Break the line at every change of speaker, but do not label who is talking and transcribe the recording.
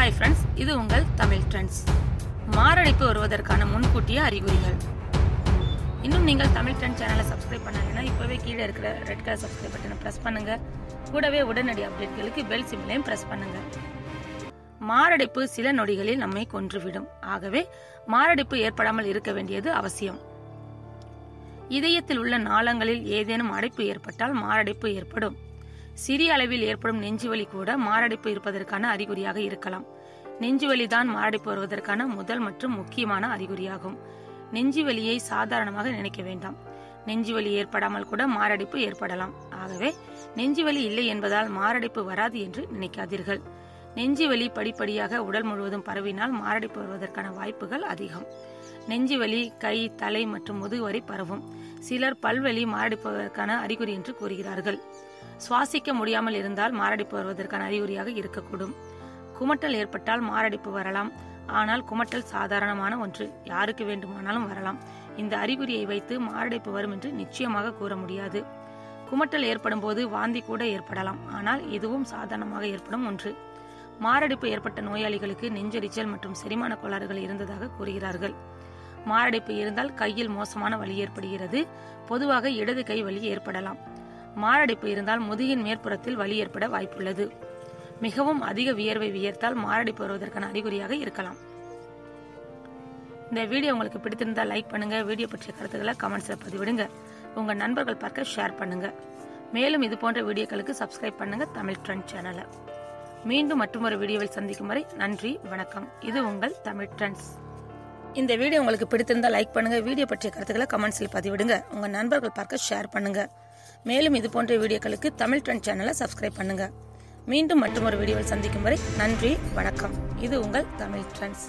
Hi friends, இது உங்கள் Tamil trends. மாரடைப்பு வருவதற்கான முன்கூட்டிய அறிகுறிகள். இன்னும் நீங்கள் தமிழ் ட்ரெண்ட் சேனலை சப்ஸ்கிரைப் பண்ணலைன்னா இப்போவே கீழே இருக்கிற ரெட் கலர் சப்ஸ்கிரைப் பட்டனை ப்ரெஸ் பண்ணுங்க. கூடவே உடனடி அப்டேட்களுக்கு பெல் சிம்பிளையும் ப்ரெஸ் பண்ணுங்க. மாரடைப்பு சில நொடிகளில் நம்மை கொன்றுவிடும். ஆகவே மாரடைப்பு ஏற்படாமல் இருக்க வேண்டியது அவசியம். இதயத்தில் உள்ள நாளங்களில் ஏதேனும் அடைப்பு ஏற்பட்டால் மாரடைப்பு ஏற்படும். சிறிய அளவில் ஏற்படும் நெஞ்சுவலி கூட மாரடைப்பு இருப்பதற்கான அறிகுறியாக இருக்கலாம். நெஞ்சுவலிதான் மாரடைப்பு வருவதற்கான முதல் மற்றும் முக்கியமான அறிகுறியாகும். நெஞ்சுவலியை சாதாரணமாக நினைக்க வேண்டாம். நெஞ்சுவலி ஏற்படாமல் கூட மாரடைப்பு ஏற்படலாம். ஆகவே நெஞ்சுவலி இல்லை என்பதால் மாரடைப்பு வராது என்று நினைக்காதீர்கள். நெஞ்சுவலி படிப்படியாக உடல் முழுவதும் பரவினால் மாரடைப்பு வருவதற்கான வாய்ப்புகள் அதிகம். நெஞ்சுவலி கை, தலை மற்றும் முதுகு வரை பரவும். சிலர் பல்வலி மாரடைப்பதற்கான அறிகுறி என்று கூறுகிறார்கள். சுவாசிக்க முடியாமல் இருந்தால் மாரடைப்பு வருவதற்கான அறிகுறியாக இருக்கக்கூடும். குமட்டல் ஏற்பட்டால் மாரடைப்பு வரலாம். ஆனால் குமட்டல் சாதாரணமான ஒன்று, யாருக்கு வேண்டுமானாலும் வரலாம். இந்த அறிகுறியை வைத்து மாரடைப்பு வரும் என்று நிச்சயமாக கூற முடியாது. குமட்டல் ஏற்படும் போது வாந்தி கூட ஏற்படலாம். ஆனால் இதுவும் சாதாரணமாக ஏற்படும் ஒன்று. மாரடைப்பு ஏற்பட்ட நோயாளிகளுக்கு நெஞ்செரிச்சல் மற்றும் செரிமான கோளாறுகள் இருந்ததாக கூறுகிறார்கள். மாரடைப்பு இருந்தால் கையில் மோசமான வலி ஏற்படுகிறது. பொதுவாக இடது கை வலி ஏற்படலாம். மாரடைப்பு இருந்தால் முதுகின் மேற்புறத்தில் வலி ஏற்பட வாய்ப்புள்ளது. மிகவும் அதிக வியர்வை வியர்த்தால் மாரடைப்பு வருவதற்கான அறிகுறியாக இருக்கலாம். இந்த வீடியோ உங்களுக்கு பிடித்திருந்தால் லைக் பண்ணுங்க. வீடியோ பற்றிய கருத்துக்களை கமெண்ட்ஸ்ல பதிவிடுங்க. உங்க நண்பர்கள் பார்க்க ஷேர் பண்ணுங்க. மேலும் இது போன்ற வீடியோக்களுக்கு சப்ஸ்கிரைப் பண்ணுங்க தமிழ் ட்ரெண்ட் சேனலை. மீண்டும் மற்றொரு வீடியோவில் சந்திக்கும் வரை நன்றி, வணக்கம். இது உங்கள் தமிழ் ட்ரெண்ட்ஸ். இந்த வீடியோ உங்களுக்கு பிடித்திருந்தால் லைக் பண்ணுங்க. வீடியோ பற்றிய கருத்துக்களை கமெண்ட்ஸ்ல பதிவிடுங்க. உங்க நண்பர்கள் பார்க்க ஷேர் பண்ணுங்க. மேலும் இது போன்ற வீடியோக்களுக்கு தமிழ் ட்ரெண்ட் சேனலை சப்ஸ்கிரைப் பண்ணுங்க. மீண்டும் மற்றொரு வீடியோவில் சந்திக்கும் வரை நன்றி, வணக்கம். இது உங்கள் தமிழ் ட்ரெண்ட்ஸ்.